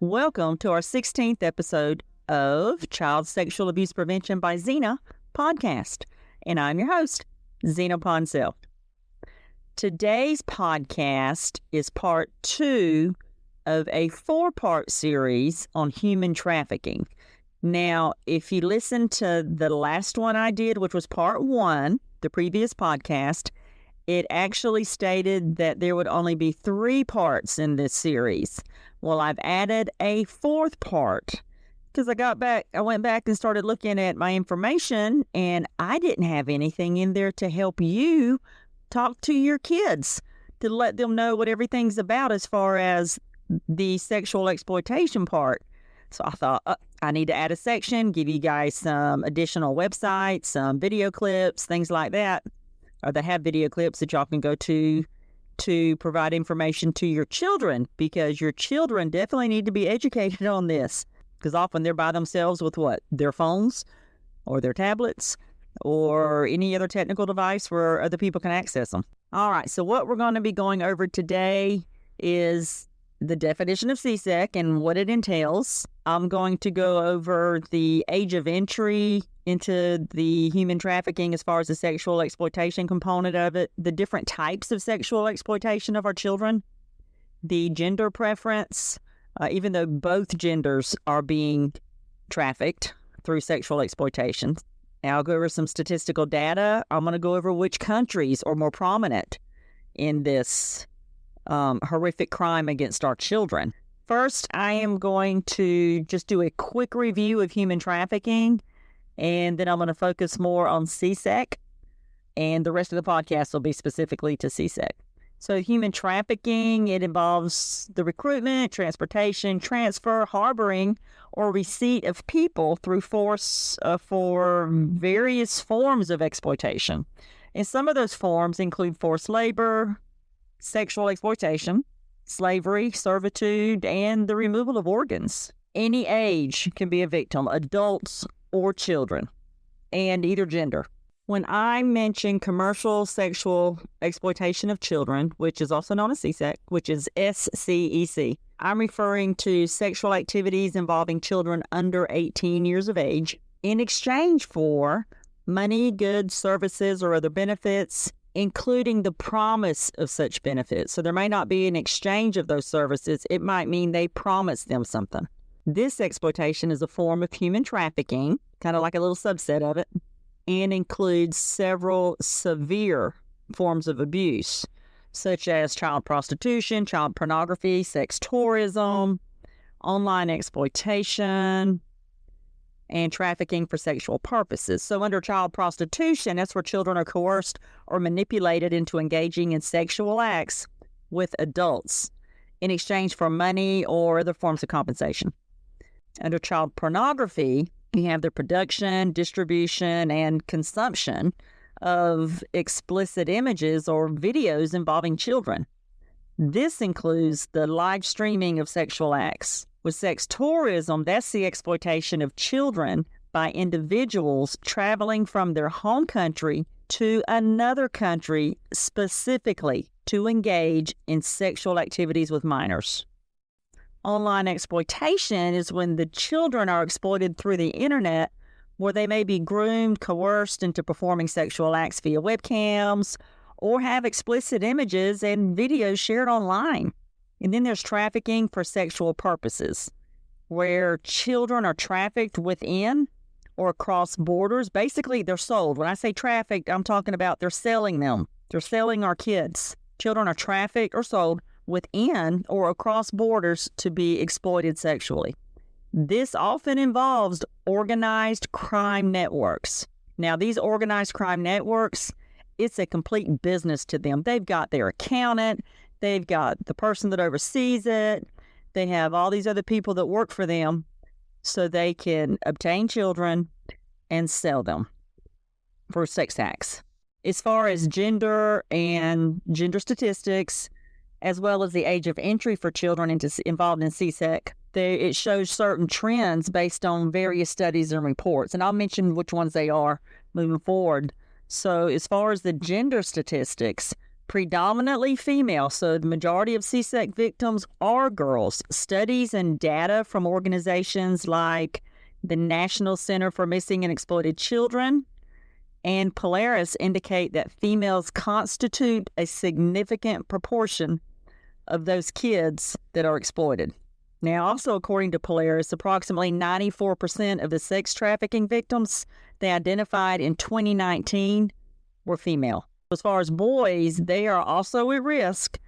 Welcome to our 16th episode of Child Sexual Abuse Prevention by Zina podcast. And I'm your host, Zina Poncel. Today's podcast is part 2 of a 4-part series on human trafficking. Now, if you listen to the last one I did, which was part 1, the previous podcast, it actually stated that there would only be 3 parts in this series. Well, I've added a 4th part because I went back and started looking at my information, and I didn't have anything in there to help you talk to your kids to let them know what everything's about as far as the sexual exploitation part. So I thought, I need to add a section, give you guys some additional websites, some video clips, things like that, or that have video clips that y'all can go to provide information to your children, because your children definitely need to be educated on this, because often they're by themselves with their phones or their tablets or any other technical device where other people can access them. All right, so what we're going to be going over today is the definition of CSEC and what it entails. I'm going to go over the age of entry into the human trafficking as far as the sexual exploitation component of it, the different types of sexual exploitation of our children, the gender preference, even though both genders are being trafficked through sexual exploitation. I'll go over some statistical data. I'm going to go over which countries are more prominent in this horrific crime against our children. First, I am going to just do a quick review of human trafficking, and then I'm going to focus more on CSEC, and the rest of the podcast will be specifically to CSEC. So human trafficking, it involves the recruitment, transportation, transfer, harboring, or receipt of people through force for various forms of exploitation. And some of those forms include forced labor, sexual exploitation, slavery, servitude, and the removal of organs. Any age can be a victim, adults or children, and either gender. When I mention commercial sexual exploitation of children, which is also known as CSEC, which is SCEC, I'm referring to sexual activities involving children under 18 years of age in exchange for money, goods, services, or other benefits, including the promise of such benefits. So there may not be an exchange of those services. It might mean they promise them something. This exploitation is a form of human trafficking, kind of like a little subset of it, and includes several severe forms of abuse, such as child prostitution, child pornography, sex tourism, online exploitation, and trafficking for sexual purposes. So under child prostitution, that's where children are coerced or manipulated into engaging in sexual acts with adults in exchange for money or other forms of compensation. Under child pornography, you have the production, distribution, and consumption of explicit images or videos involving children. This includes the live streaming of sexual acts. With sex tourism, that's the exploitation of children by individuals traveling from their home country to another country specifically to engage in sexual activities with minors. Online exploitation is when the children are exploited through the internet, where they may be groomed, coerced into performing sexual acts via webcams, or have explicit images and videos shared online. And then there's trafficking for sexual purposes, where children are trafficked within or across borders. Basically, they're sold. When I say trafficked, I'm talking about they're selling them. They're selling our kids. Children are trafficked or sold within or across borders to be exploited sexually. This often involves organized crime networks. Now, these organized crime networks, it's a complete business to them. They've got their accountant, they've got the person that oversees it, they have all these other people that work for them so they can obtain children and sell them for sex acts. As far as gender and gender statistics, as well as the age of entry for children involved in CSEC, it shows certain trends based on various studies and reports. And I'll mention which ones they are moving forward. So as far as the gender statistics, predominantly female, so the majority of CSEC victims are girls. Studies and data from organizations like the National Center for Missing and Exploited Children and Polaris indicate that females constitute a significant proportion of those kids that are exploited. Now, also according to Polaris, approximately 94% of the sex trafficking victims they identified in 2019 were female. As far as boys, they are also at risk,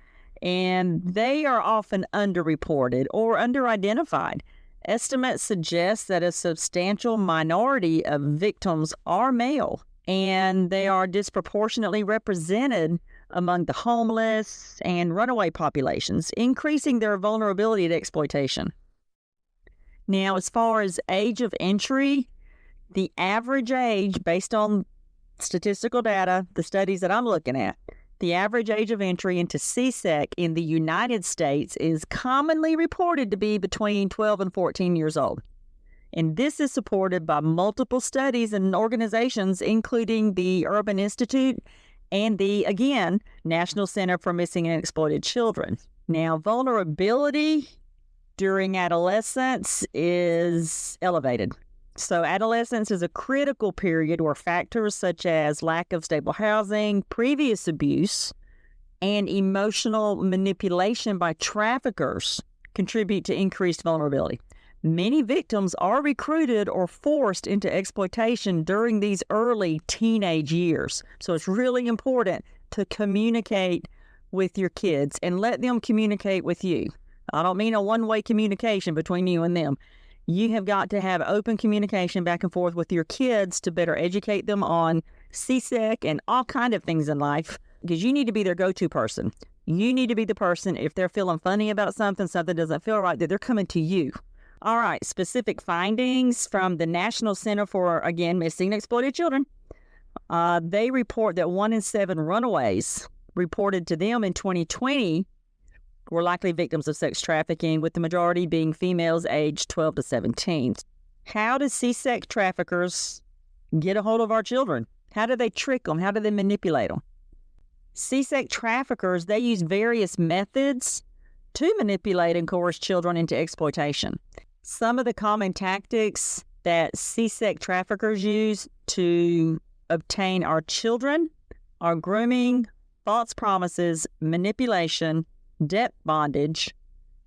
and they are often underreported or underidentified. Estimates suggest that a substantial minority of victims are male, and they are disproportionately represented among the homeless and runaway populations, increasing their vulnerability to exploitation. Now, as far as age of entry, the average age, based on statistical data, the studies that I'm looking at, the average age of entry into CSEC in the United States is commonly reported to be between 12 and 14 years old. And this is supported by multiple studies and organizations, including the Urban Institute and the, again, National Center for Missing and Exploited Children. Now, vulnerability during adolescence is elevated. So adolescence is a critical period where factors such as lack of stable housing, previous abuse, and emotional manipulation by traffickers contribute to increased vulnerability. Many victims are recruited or forced into exploitation during these early teenage years. So it's really important to communicate with your kids and let them communicate with you. I don't mean a one-way communication between you and them. You have got to have open communication back and forth with your kids to better educate them on CSEC and all kinds of things in life, because you need to be their go-to person. You need to be the person, if they're feeling funny about something doesn't feel right, that they're coming to you. All right, specific findings from the National Center for, again, Missing and Exploited Children. They report that 1 in 7 runaways reported to them in 2020 were likely victims of sex trafficking, with the majority being females aged 12 to 17. How do CSEC traffickers get a hold of our children? How do they trick them? How do they manipulate them? CSEC traffickers, they use various methods to manipulate and coerce children into exploitation. Some of the common tactics that CSEC traffickers use to obtain our children are grooming, false promises, manipulation, debt bondage,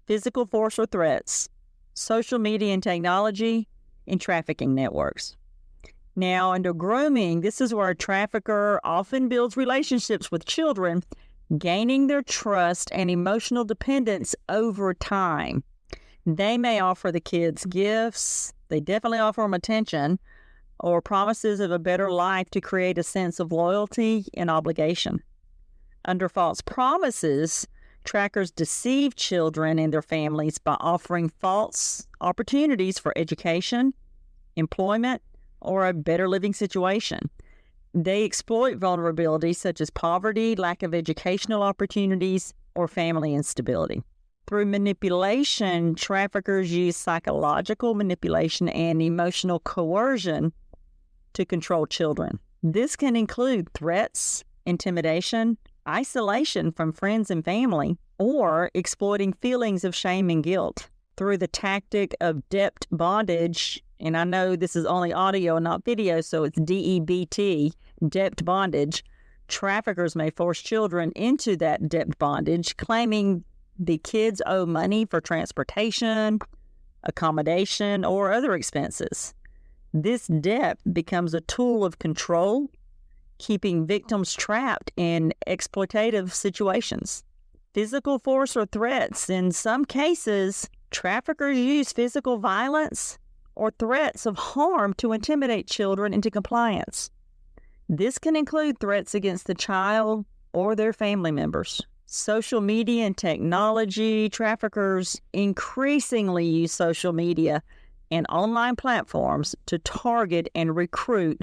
physical force or threats, social media and technology, and trafficking networks. Now, under grooming, this is where a trafficker often builds relationships with children, gaining their trust and emotional dependence over time. They may offer the kids gifts, they definitely offer them attention, or promises of a better life to create a sense of loyalty and obligation. Under false promises, trackers deceive children and their families by offering false opportunities for education, employment, or a better living situation. They exploit vulnerabilities such as poverty, lack of educational opportunities, or family instability. Through manipulation, traffickers use psychological manipulation and emotional coercion to control children. This can include threats, intimidation, isolation from friends and family, or exploiting feelings of shame and guilt. Through the tactic of debt bondage, and I know this is only audio and not video, so it's DEBT, debt bondage, traffickers may force children into that debt bondage, claiming the kids owe money for transportation, accommodation, or other expenses. This debt becomes a tool of control, keeping victims trapped in exploitative situations. Physical force or threats. In some cases, traffickers use physical violence or threats of harm to intimidate children into compliance. This can include threats against the child or their family members. Social media and technology. Traffickers increasingly use social media and online platforms to target and recruit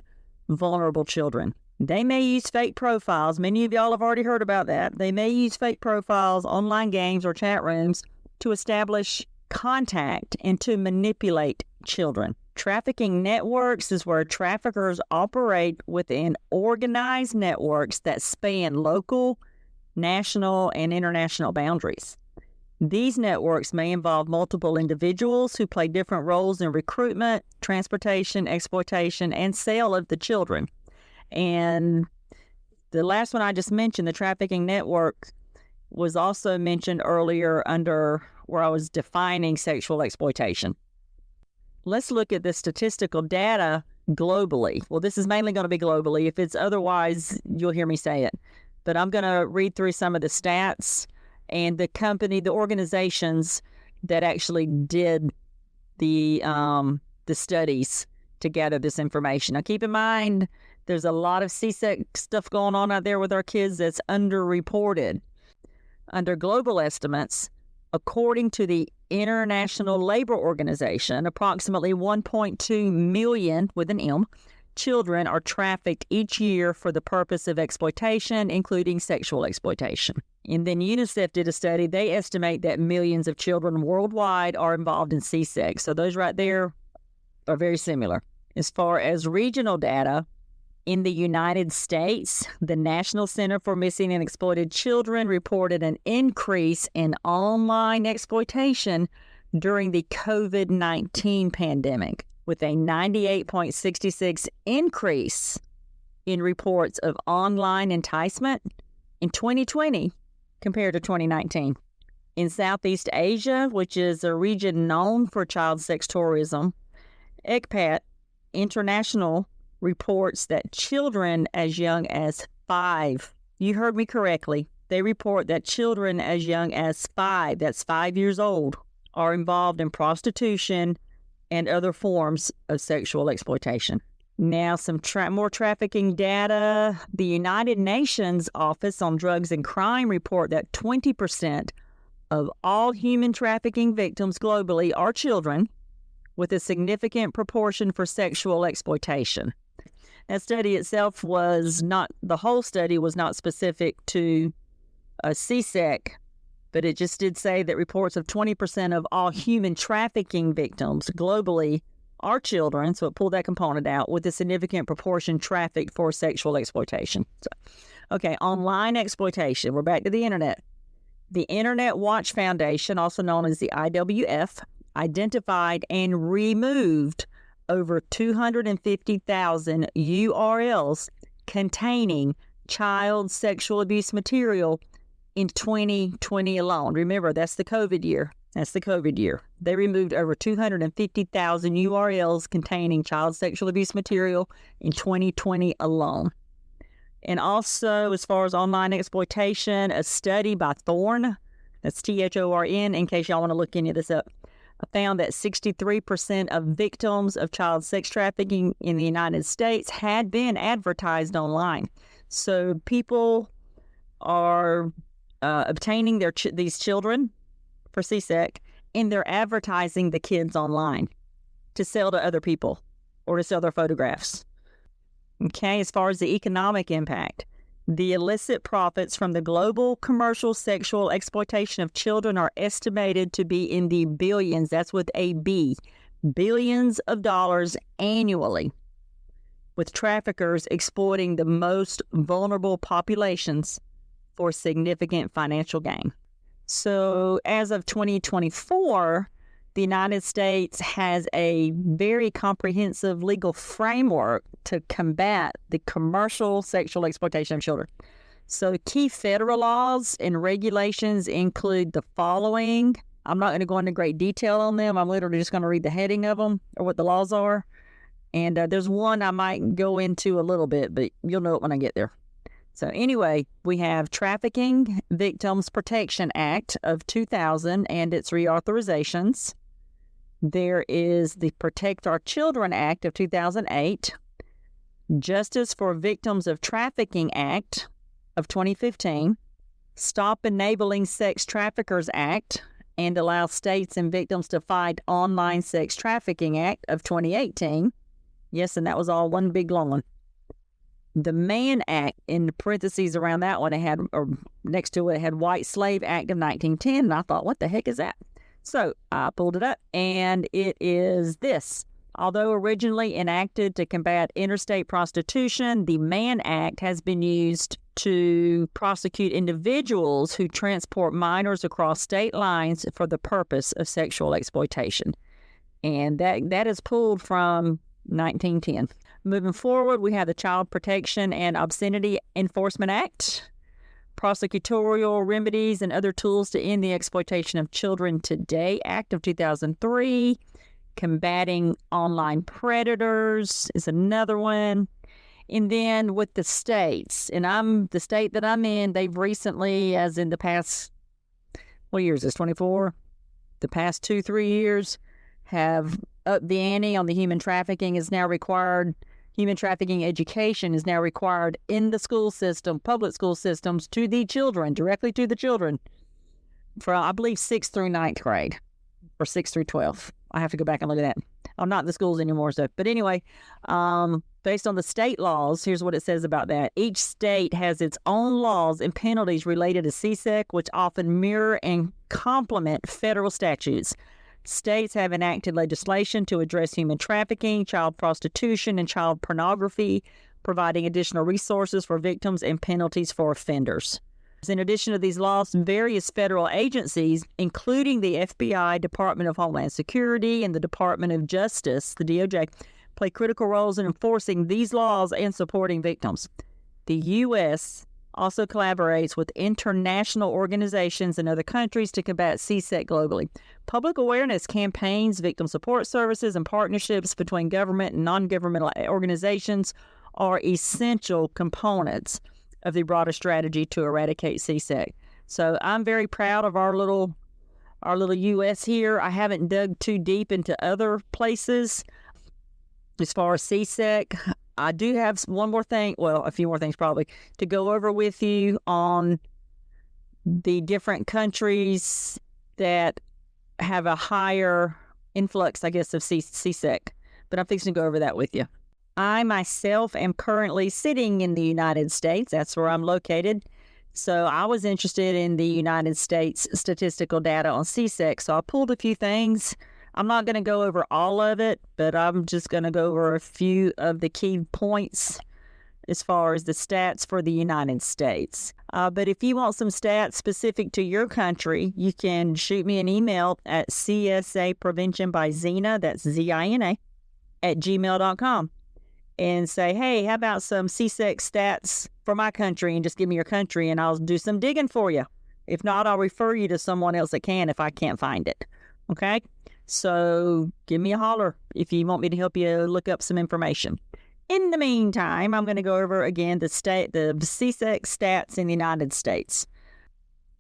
vulnerable children. They may use fake profiles. Many of y'all have already heard about that. They may use fake profiles, online games, or chat rooms to establish contact and to manipulate children. Trafficking networks is where traffickers operate within organized networks that span local, national and international boundaries. These networks may involve multiple individuals who play different roles in recruitment, transportation, exploitation, and sale of the children. And the last one I just mentioned, the trafficking network, was also mentioned earlier under where I was defining sexual exploitation. Let's look at the statistical data globally. Well, this is mainly going to be globally. If it's otherwise, you'll hear me say it. But I'm going to read through some of the stats and the organizations that actually did the studies to gather this information. Now, keep in mind, there's a lot of CSEC stuff going on out there with our kids that's underreported. Under global estimates, according to the International Labor Organization, approximately 1.2 million, with an M, children are trafficked each year for the purpose of exploitation, including sexual exploitation. And then UNICEF did a study. They estimate that millions of children worldwide are involved in CSEC. So those right there are very similar. As far as regional data, in the United States, the National Center for Missing and Exploited Children reported an increase in online exploitation during the COVID-19 pandemic, with a 98.66 increase in reports of online enticement in 2020 compared to 2019. In Southeast Asia, which is a region known for child sex tourism, ECPAT International reports that children as young as 5, you heard me correctly, they report that children as young as 5, that's 5 years old, are involved in prostitution and other forms of sexual exploitation. Now, some more trafficking data. The United Nations Office on Drugs and Crime report that 20% of all human trafficking victims globally are children, with a significant proportion for sexual exploitation. That study itself the whole study was not specific to CSEC, but it just did say that reports of 20% of all human trafficking victims globally are children, so it pulled that component out, with a significant proportion trafficked for sexual exploitation. Okay, online exploitation. We're back to the internet. The Internet Watch Foundation, also known as the IWF, identified and removed over 250,000 URLs containing child sexual abuse material in 2020 alone. Remember, that's the COVID year. They removed over 250,000 URLs containing child sexual abuse material in 2020 alone. And also, as far as online exploitation, a study by Thorn, that's THORN, in case y'all want to look any of this up, found that 63% of victims of child sex trafficking in the United States had been advertised online. So people are obtaining these children for CSEC, and they're advertising the kids online to sell to other people or to sell their photographs. Okay, as far as the economic impact, the illicit profits from the global commercial sexual exploitation of children are estimated to be in the billions, that's with a B, billions of dollars annually, with traffickers exploiting the most vulnerable populations for significant financial gain. So as of 2024, the United States has a very comprehensive legal framework to combat the commercial sexual exploitation of children. So key federal laws and regulations include the following. I'm not going to go into great detail on them. I'm literally just going to read the heading of them or what the laws are. And there's one I might go into a little bit, but you'll know it when I get there. So anyway, we have Trafficking Victims Protection Act of 2000 and its reauthorizations. There is the Protect Our Children Act of 2008, Justice for Victims of Trafficking Act of 2015, Stop Enabling Sex Traffickers Act and Allow States and Victims to Fight Online Sex Trafficking Act of 2018. Yes, and that was all one big long one. The Mann Act, in the parentheses around that one, next to it had White Slave Act of 1910, and I thought, what the heck is that? So I pulled it up, and it is this. Although originally enacted to combat interstate prostitution, the Mann Act has been used to prosecute individuals who transport minors across state lines for the purpose of sexual exploitation. And that is pulled from 1910. Moving forward, we have the Child Protection and Obscenity Enforcement Act, Prosecutorial Remedies and Other Tools to End the Exploitation of Children Today Act of 2003, Combating Online Predators is another one. And then with the states, and the state that I'm in, they've recently, as in the past, what year is this, 24? The past 2-3 years, have upped the ante on the human trafficking is now required. Human trafficking education is now required in the school system, public school systems, to the children, directly to the children, for, I believe, 6th through 9th grade, or 6th through 12th. I have to go back and look at that. I'm not in the schools anymore, so. But anyway, based on the state laws, here's what it says about that. Each state has its own laws and penalties related to CSEC, which often mirror and complement federal statutes. States have enacted legislation to address human trafficking, child prostitution, and child pornography, providing additional resources for victims and penalties for offenders. In addition to these laws, various federal agencies, including the FBI, Department of Homeland Security, and the Department of Justice, the DOJ, play critical roles in enforcing these laws and supporting victims. The U.S. also collaborates with international organizations in other countries to combat CSEC globally. Public awareness campaigns, victim support services, and partnerships between government and non-governmental organizations are essential components of the broader strategy to eradicate CSEC. So I'm very proud of our little U.S. here. I haven't dug too deep into other places as far as CSEC. I do have one more thing, well, a few more things probably, to go over with you on the different countries that have a higher influx, I guess, of CSEC. But I'm fixing to go over that with you. I myself am currently sitting in the United States. That's where I'm located. So I was interested in the United States statistical data on CSEC. So I pulled a few things. I'm not going to go over all of it, but I'm just going to go over a few of the key points as far as the stats for the United States. But if you want some stats specific to your country, you can shoot me an email at CSA Prevention by Zina, that's Zina, at gmail.com. And say, hey, how about some CSEC stats for my country, and just give me your country and I'll do some digging for you. If not, I'll refer you to someone else that can if I can't find it. Okay? So give me a holler if you want me to help you look up some information. In the meantime, I'm going to go over again the CSEC stats in the United States.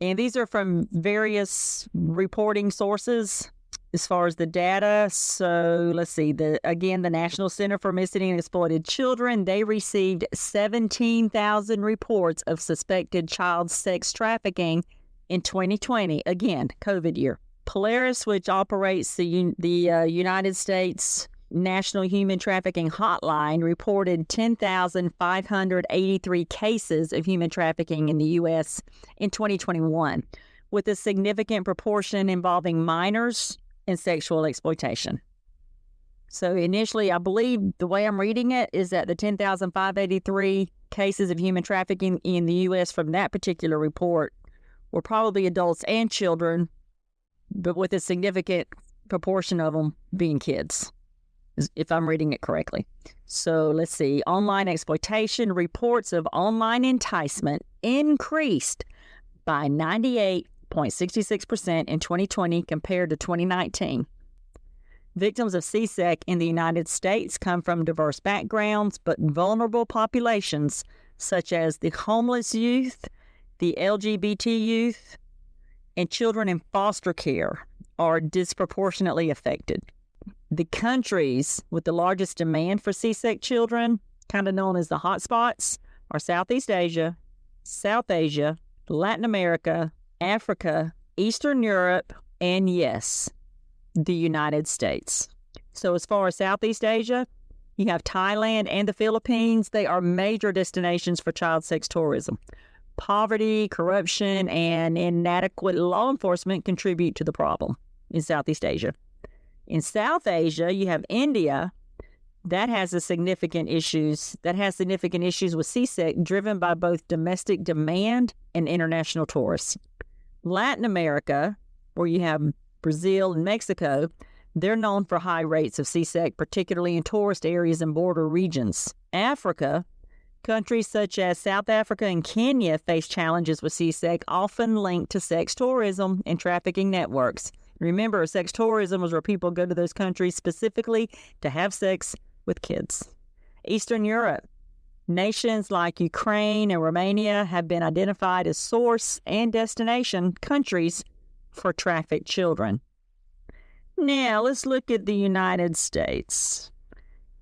And these are from various reporting sources. As far as the data, so let's see, the National Center for Missing and Exploited Children, they received 17,000 reports of suspected child sex trafficking in 2020. Again, COVID year. Polaris, which operates the United States National Human Trafficking Hotline, reported 10,583 cases of human trafficking in the U.S. in 2021, with a significant proportion involving minors and sexual exploitation. So initially, I believe the way I'm reading it is that the 10,583 cases of human trafficking in the U.S. from that particular report were probably adults and children, but with a significant proportion of them being kids, if I'm reading it correctly. So let's see. Online exploitation, reports of online enticement increased by 98.66% in 2020 compared to 2019. Victims of CSEC in the United States come from diverse backgrounds, but vulnerable populations such as the homeless youth, the LGBT youth, and children in foster care are disproportionately affected. The countries with the largest demand for CSEC children, kind of known as the hotspots, are Southeast Asia, South Asia, Latin America, Africa, Eastern Europe, and yes, the United States. So as far as Southeast Asia, you have Thailand and the Philippines. They are major destinations for child sex tourism. Poverty, corruption, and inadequate law enforcement contribute to the problem in Southeast Asia. In South Asia, you have India, that has significant issues with CSEC driven by both domestic demand and international tourists. Latin America, where you have Brazil and Mexico, they're known for high rates of CSEC, particularly in tourist areas and border regions. Africa, countries such as South Africa and Kenya face challenges with CSEC, often linked to sex tourism and trafficking networks. Remember, sex tourism is where people go to those countries specifically to have sex with kids. Eastern Europe, nations like Ukraine and Romania have been identified as source and destination countries for trafficked children. Now, let's look at the United States.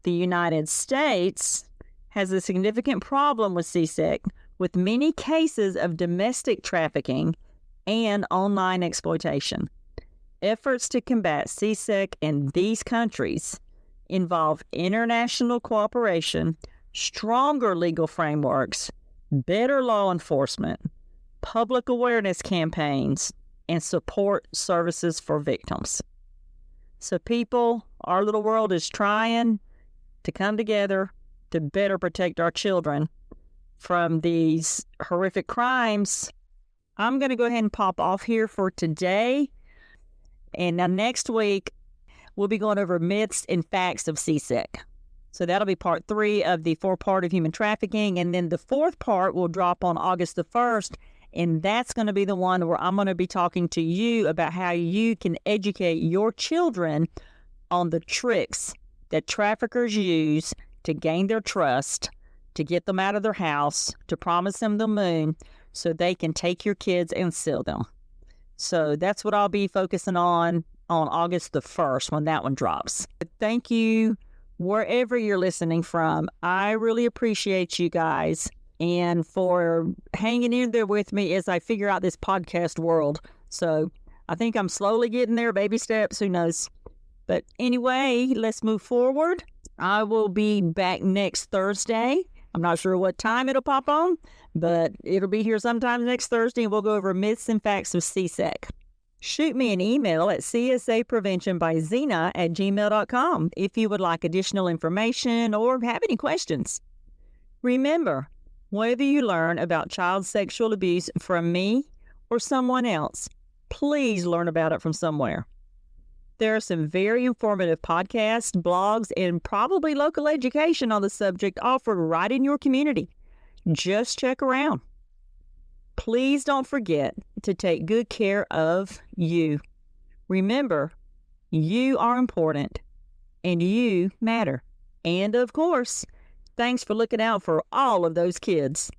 The United States has a significant problem with CSEC, with many cases of domestic trafficking and online exploitation. Efforts to combat CSEC in these countries involve international cooperation, stronger legal frameworks, better law enforcement, public awareness campaigns, and support services for victims. So people, our little world is trying to come together to better protect our children from these horrific crimes. I'm going to go ahead and pop off here for today. And now next week, we'll be going over myths and facts of CSEC. So that'll be part 3 of the 4-part of human trafficking. And then the 4th part will drop on August the 1st. And that's going to be the one where I'm going to be talking to you about how you can educate your children on the tricks that traffickers use to gain their trust, to get them out of their house, to promise them the moon so they can take your kids and sell them. So that's what I'll be focusing on August the 1st when that one drops. Thank you wherever you're listening from. I really appreciate you guys and for hanging in there with me as I figure out this podcast world. So I think I'm slowly getting there, baby steps, who knows. But anyway, let's move forward. I will be back next Thursday. I'm not sure what time it'll pop on, but it'll be here sometime next Thursday, and we'll go over myths and facts of CSEC. Shoot me an email at csapreventionbyzina@gmail.com if you would like additional information or have any questions. Remember, whether you learn about child sexual abuse from me or someone else, please learn about it from somewhere. There are some very informative podcasts, blogs, and probably local education on the subject offered right in your community. Just check around. Please don't forget to take good care of you. Remember, you are important and you matter. And of course, thanks for looking out for all of those kids,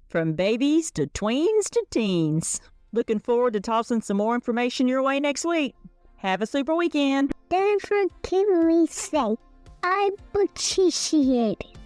from babies to tweens to teens. Looking forward to tossing some more information your way next week. Have a super weekend. Don't forget me say, I appreciate it.